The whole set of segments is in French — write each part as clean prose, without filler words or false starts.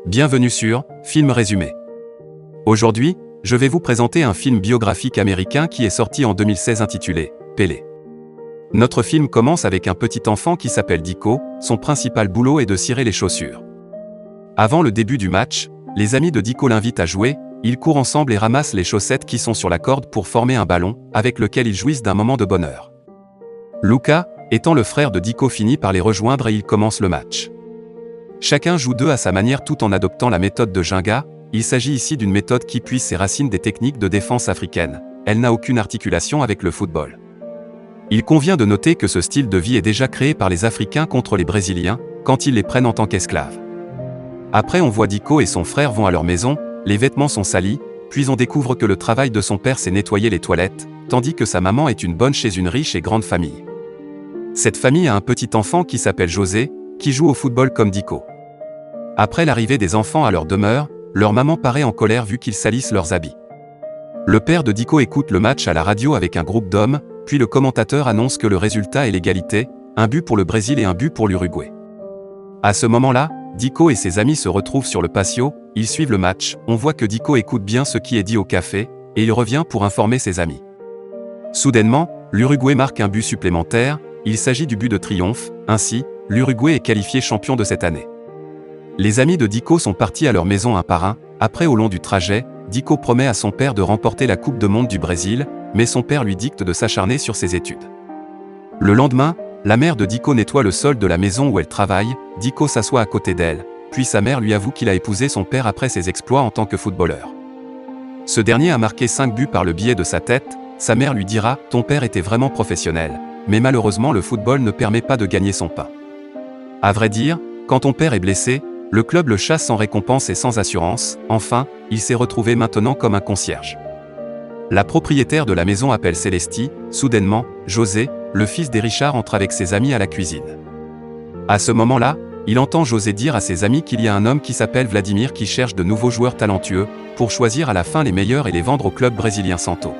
Bienvenue sur Film Résumé. Aujourd'hui, je vais vous présenter un film biographique américain qui est sorti en 2016 intitulé Pelé. Notre film commence avec un petit enfant qui s'appelle Dico, son principal boulot est de cirer les chaussures. Avant le début du match, les amis de Dico l'invitent à jouer, ils courent ensemble et ramassent les chaussettes qui sont sur la corde pour former un ballon, avec lequel ils jouissent d'un moment de bonheur. Luca, étant le frère de Dico, finit par les rejoindre et ils commencent le match. Chacun joue d'eux à sa manière tout en adoptant la méthode de Jenga. Il s'agit ici d'une méthode qui puise ses racines des techniques de défense africaines. Elle n'a aucune articulation avec le football. Il convient de noter que ce style de vie est déjà créé par les Africains contre les Brésiliens, quand ils les prennent en tant qu'esclaves. Après on voit Dico et son frère vont à leur maison, les vêtements sont salis, puis on découvre que le travail de son père c'est nettoyer les toilettes, tandis que sa maman est une bonne chez une riche et grande famille. Cette famille a un petit enfant qui s'appelle José, qui joue au football comme Dico. Après l'arrivée des enfants à leur demeure, leur maman paraît en colère vu qu'ils salissent leurs habits. Le père de Dico écoute le match à la radio avec un groupe d'hommes, puis le commentateur annonce que le résultat est l'égalité, un but pour le Brésil et un but pour l'Uruguay. À ce moment-là, Dico et ses amis se retrouvent sur le patio, ils suivent le match, on voit que Dico écoute bien ce qui est dit au café, et il revient pour informer ses amis. Soudainement, l'Uruguay marque un but supplémentaire, il s'agit du but de triomphe, ainsi, l'Uruguay est qualifié champion de cette année. Les amis de Dico sont partis à leur maison un par un, après au long du trajet, Dico promet à son père de remporter la Coupe du Monde du Brésil, mais son père lui dicte de s'acharner sur ses études. Le lendemain, la mère de Dico nettoie le sol de la maison où elle travaille, Dico s'assoit à côté d'elle, puis sa mère lui avoue qu'il a épousé son père après ses exploits en tant que footballeur. Ce dernier a marqué 5 buts par le biais de sa tête, sa mère lui dira « Ton père était vraiment professionnel, mais malheureusement le football ne permet pas de gagner son pain. » À vrai dire, quand ton père est blessé, le club le chasse sans récompense et sans assurance, enfin, il s'est retrouvé maintenant comme un concierge. La propriétaire de la maison appelle Célestie, soudainement, José, le fils des Richard entre avec ses amis à la cuisine. À ce moment-là, il entend José dire à ses amis qu'il y a un homme qui s'appelle Vladimir qui cherche de nouveaux joueurs talentueux, pour choisir à la fin les meilleurs et les vendre au club brésilien Santo.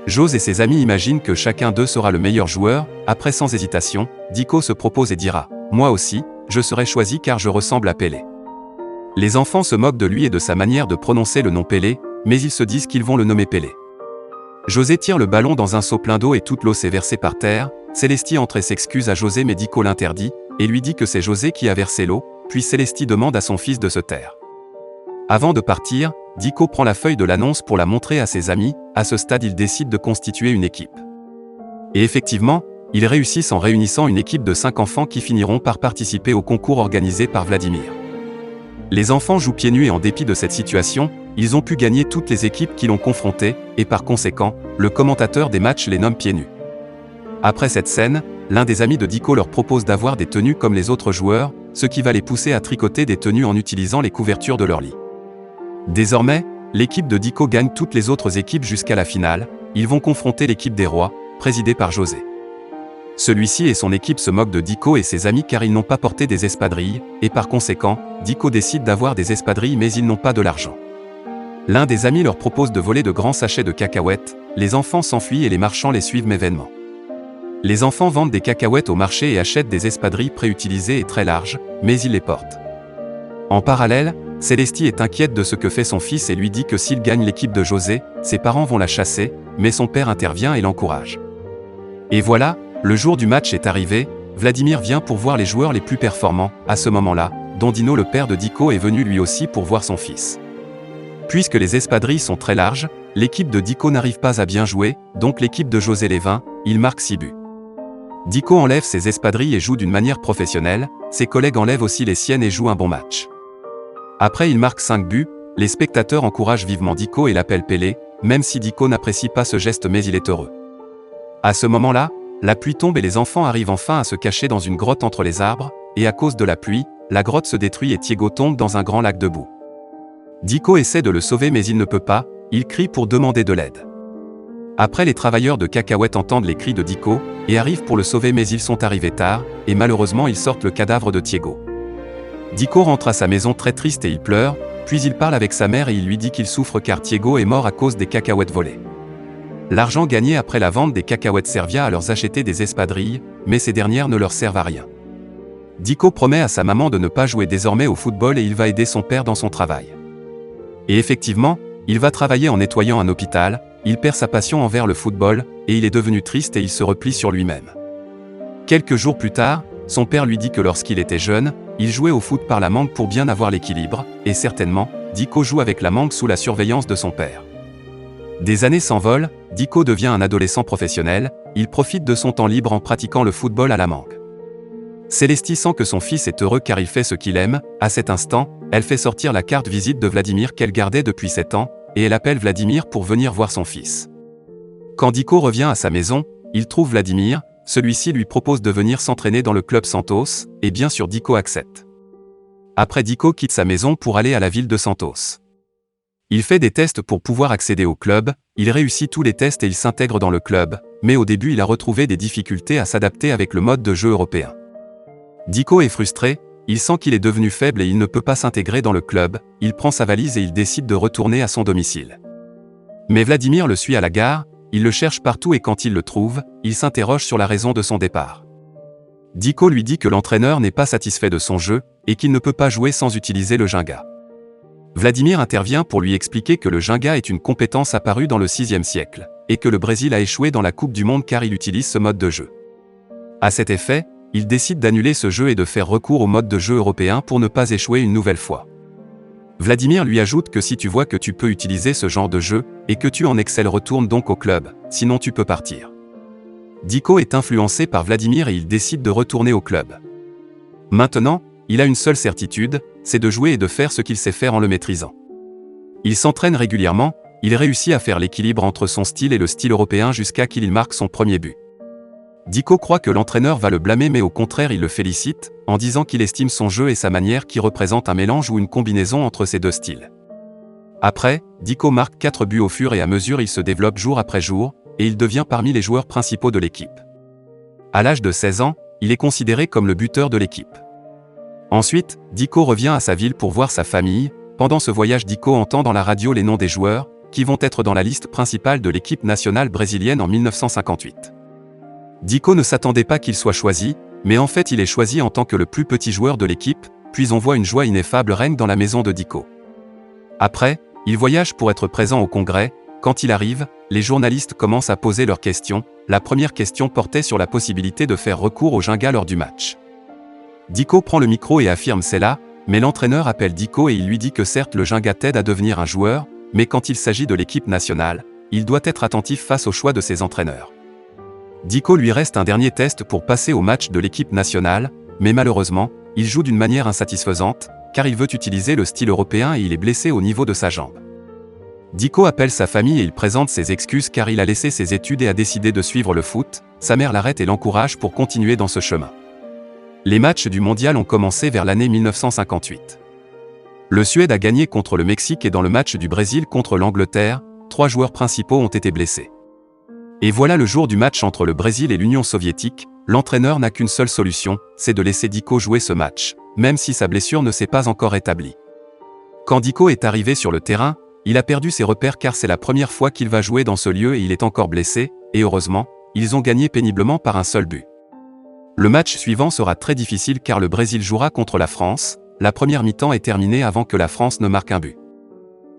José et ses amis imaginent que chacun d'eux sera le meilleur joueur, après sans hésitation, Dico se propose et dira « Moi aussi, je serai choisi car je ressemble à Pelé. » Les enfants se moquent de lui et de sa manière de prononcer le nom Pelé, mais ils se disent qu'ils vont le nommer Pelé. José tire le ballon dans un seau plein d'eau et toute l'eau s'est versée par terre. Célestie entre et s'excuse à José mais Dico l'interdit, et lui dit que c'est José qui a versé l'eau, puis Célestie demande à son fils de se taire. Avant de partir, Dico prend la feuille de l'annonce pour la montrer à ses amis, à ce stade il décide de constituer une équipe. Et effectivement, ils réussissent en réunissant une équipe de 5 enfants qui finiront par participer au concours organisé par Vladimir. Les enfants jouent pieds nus et en dépit de cette situation, ils ont pu gagner toutes les équipes qui l'ont confronté, et par conséquent, le commentateur des matchs les nomme pieds nus. Après cette scène, l'un des amis de Dico leur propose d'avoir des tenues comme les autres joueurs, ce qui va les pousser à tricoter des tenues en utilisant les couvertures de leur lit. Désormais, l'équipe de Dico gagne toutes les autres équipes jusqu'à la finale, ils vont confronter l'équipe des rois, présidée par José. Celui-ci et son équipe se moquent de Dico et ses amis car ils n'ont pas porté des espadrilles, et par conséquent, Dico décide d'avoir des espadrilles mais ils n'ont pas de l'argent. L'un des amis leur propose de voler de grands sachets de cacahuètes, les enfants s'enfuient et les marchands les suivent mévainement. Les enfants vendent des cacahuètes au marché et achètent des espadrilles préutilisées et très larges, mais ils les portent. En parallèle, Célestie est inquiète de ce que fait son fils et lui dit que s'il gagne l'équipe de José, ses parents vont la chasser, mais son père intervient et l'encourage. Et voilà, le jour du match est arrivé, Vladimir vient pour voir les joueurs les plus performants, à ce moment-là, Dondino le père de Dico est venu lui aussi pour voir son fils. Puisque les espadrilles sont très larges, l'équipe de Dico n'arrive pas à bien jouer, donc l'équipe de José les vainc, il marque 6 buts. Dico enlève ses espadrilles et joue d'une manière professionnelle, ses collègues enlèvent aussi les siennes et jouent un bon match. Après il marque 5 buts, les spectateurs encouragent vivement Dico et l'appellent Pelé, même si Dico n'apprécie pas ce geste mais il est heureux. À ce moment-là, la pluie tombe et les enfants arrivent enfin à se cacher dans une grotte entre les arbres, et à cause de la pluie, la grotte se détruit et Diego tombe dans un grand lac de boue. Dico essaie de le sauver mais il ne peut pas, il crie pour demander de l'aide. Après les travailleurs de cacahuètes entendent les cris de Dico, et arrivent pour le sauver mais ils sont arrivés tard, et malheureusement ils sortent le cadavre de Diego. Dico rentre à sa maison très triste et il pleure, puis il parle avec sa mère et il lui dit qu'il souffre car Diego est mort à cause des cacahuètes volées. L'argent gagné après la vente des cacahuètes servia à leur acheter des espadrilles, mais ces dernières ne leur servent à rien. Dicko promet à sa maman de ne pas jouer désormais au football et il va aider son père dans son travail. Et effectivement, il va travailler en nettoyant un hôpital, il perd sa passion envers le football, et il est devenu triste et il se replie sur lui-même. Quelques jours plus tard, son père lui dit que lorsqu'il était jeune, il jouait au foot par la mangue pour bien avoir l'équilibre, et certainement, Dicko joue avec la mangue sous la surveillance de son père. Des années s'envolent, Dicko devient un adolescent professionnel, il profite de son temps libre en pratiquant le football à la mangue. Célestie sent que son fils est heureux car il fait ce qu'il aime. À cet instant, elle fait sortir la carte visite de Vladimir qu'elle gardait depuis 7 ans, et elle appelle Vladimir pour venir voir son fils. Quand Dicko revient à sa maison, il trouve Vladimir, celui-ci lui propose de venir s'entraîner dans le club Santos, et bien sûr Dicko accepte. Après Dicko quitte sa maison pour aller à la ville de Santos. Il fait des tests pour pouvoir accéder au club, il réussit tous les tests et il s'intègre dans le club, mais au début il a retrouvé des difficultés à s'adapter avec le mode de jeu européen. Dicko est frustré, il sent qu'il est devenu faible et il ne peut pas s'intégrer dans le club, il prend sa valise et il décide de retourner à son domicile. Mais Vladimir le suit à la gare, il le cherche partout et quand il le trouve, il s'interroge sur la raison de son départ. Dicko lui dit que l'entraîneur n'est pas satisfait de son jeu, et qu'il ne peut pas jouer sans utiliser le Jenga. Vladimir intervient pour lui expliquer que le Jenga est une compétence apparue dans le VIe siècle, et que le Brésil a échoué dans la Coupe du Monde car il utilise ce mode de jeu. À cet effet, il décide d'annuler ce jeu et de faire recours au mode de jeu européen pour ne pas échouer une nouvelle fois. Vladimir lui ajoute que si tu vois que tu peux utiliser ce genre de jeu, et que tu en excelles retourne donc au club, sinon tu peux partir. Dicko est influencé par Vladimir et il décide de retourner au club. Maintenant, il a une seule certitude, c'est de jouer et de faire ce qu'il sait faire en le maîtrisant. Il s'entraîne régulièrement, il réussit à faire l'équilibre entre son style et le style européen jusqu'à qu'il marque son premier but. Dicko croit que l'entraîneur va le blâmer mais au contraire il le félicite, en disant qu'il estime son jeu et sa manière qui représente un mélange ou une combinaison entre ces deux styles. Après, Dicko marque 4 buts au fur et à mesure il se développe jour après jour, et il devient parmi les joueurs principaux de l'équipe. À l'âge de 16 ans, il est considéré comme le buteur de l'équipe. Ensuite, Dicko revient à sa ville pour voir sa famille. Pendant ce voyage Dicko entend dans la radio les noms des joueurs, qui vont être dans la liste principale de l'équipe nationale brésilienne en 1958. Dicko ne s'attendait pas qu'il soit choisi, mais en fait il est choisi en tant que le plus petit joueur de l'équipe, puis on voit une joie ineffable règne dans la maison de Dicko. Après, il voyage pour être présent au congrès. Quand il arrive, les journalistes commencent à poser leurs questions. La première question portait sur la possibilité de faire recours au Jenga lors du match. Dicko prend le micro et affirme c'est là, mais l'entraîneur appelle Dicko et il lui dit que certes le Jenga t'aide à devenir un joueur, mais quand il s'agit de l'équipe nationale, il doit être attentif face au choix de ses entraîneurs. Dicko lui reste un dernier test pour passer au match de l'équipe nationale, mais malheureusement, il joue d'une manière insatisfaisante, car il veut utiliser le style européen et il est blessé au niveau de sa jambe. Dicko appelle sa famille et il présente ses excuses car il a laissé ses études et a décidé de suivre le foot. Sa mère l'arrête et l'encourage pour continuer dans ce chemin. Les matchs du mondial ont commencé vers l'année 1958. Le Suède a gagné contre le Mexique et dans le match du Brésil contre l'Angleterre, 3 joueurs principaux ont été blessés. Et voilà le jour du match entre le Brésil et l'Union soviétique, l'entraîneur n'a qu'une seule solution, c'est de laisser Dicko jouer ce match, même si sa blessure ne s'est pas encore établie. Quand Dicko est arrivé sur le terrain, il a perdu ses repères car c'est la première fois qu'il va jouer dans ce lieu et il est encore blessé, et heureusement, ils ont gagné péniblement par un seul but. Le match suivant sera très difficile car le Brésil jouera contre la France, la première mi-temps est terminée avant que la France ne marque un but.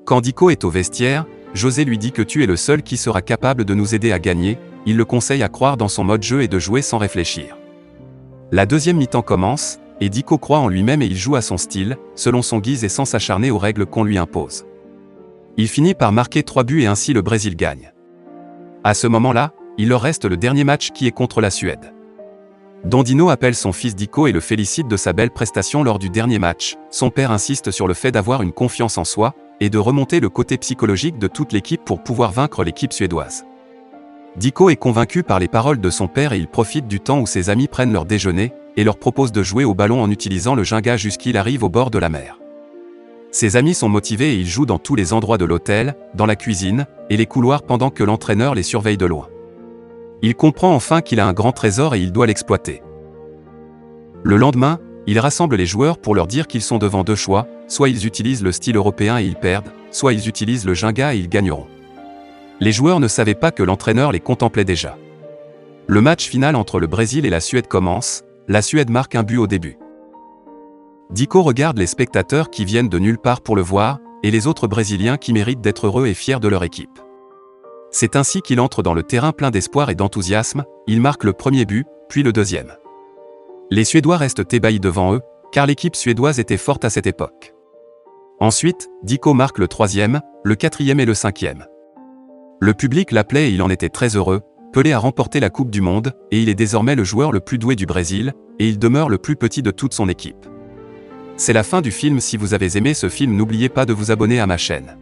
Quand Dicko est au vestiaire, José lui dit que tu es le seul qui sera capable de nous aider à gagner, il le conseille à croire dans son mode jeu et de jouer sans réfléchir. La deuxième mi-temps commence, et Dicko croit en lui-même et il joue à son style, selon son guise et sans s'acharner aux règles qu'on lui impose. Il finit par marquer 3 buts et ainsi le Brésil gagne. À ce moment-là, il leur reste le dernier match qui est contre la Suède. Dondino appelle son fils Dicko et le félicite de sa belle prestation lors du dernier match. Son père insiste sur le fait d'avoir une confiance en soi, et de remonter le côté psychologique de toute l'équipe pour pouvoir vaincre l'équipe suédoise. Dicko est convaincu par les paroles de son père et il profite du temps où ses amis prennent leur déjeuner, et leur propose de jouer au ballon en utilisant le Jenga jusqu'il arrive au bord de la mer. Ses amis sont motivés et ils jouent dans tous les endroits de l'hôtel, dans la cuisine, et les couloirs pendant que l'entraîneur les surveille de loin. Il comprend enfin qu'il a un grand trésor et il doit l'exploiter. Le lendemain, il rassemble les joueurs pour leur dire qu'ils sont devant 2 choix, soit ils utilisent le style européen et ils perdent, soit ils utilisent le Jenga et ils gagneront. Les joueurs ne savaient pas que l'entraîneur les contemplait déjà. Le match final entre le Brésil et la Suède commence, la Suède marque un but au début. Dico regarde les spectateurs qui viennent de nulle part pour le voir, et les autres Brésiliens qui méritent d'être heureux et fiers de leur équipe. C'est ainsi qu'il entre dans le terrain plein d'espoir et d'enthousiasme, il marque le premier but, puis le deuxième. Les Suédois restent ébahis devant eux, car l'équipe suédoise était forte à cette époque. Ensuite, Dico marque le troisième, le quatrième et le cinquième. Le public l'appelait et il en était très heureux. Pelé a remporté la Coupe du Monde, et il est désormais le joueur le plus doué du Brésil, et il demeure le plus petit de toute son équipe. C'est la fin du film. Si vous avez aimé ce film, n'oubliez pas de vous abonner à ma chaîne.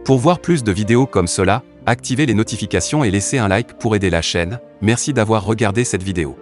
Pour voir plus de vidéos comme cela, activez les notifications et laissez un like pour aider la chaîne. Merci d'avoir regardé cette vidéo.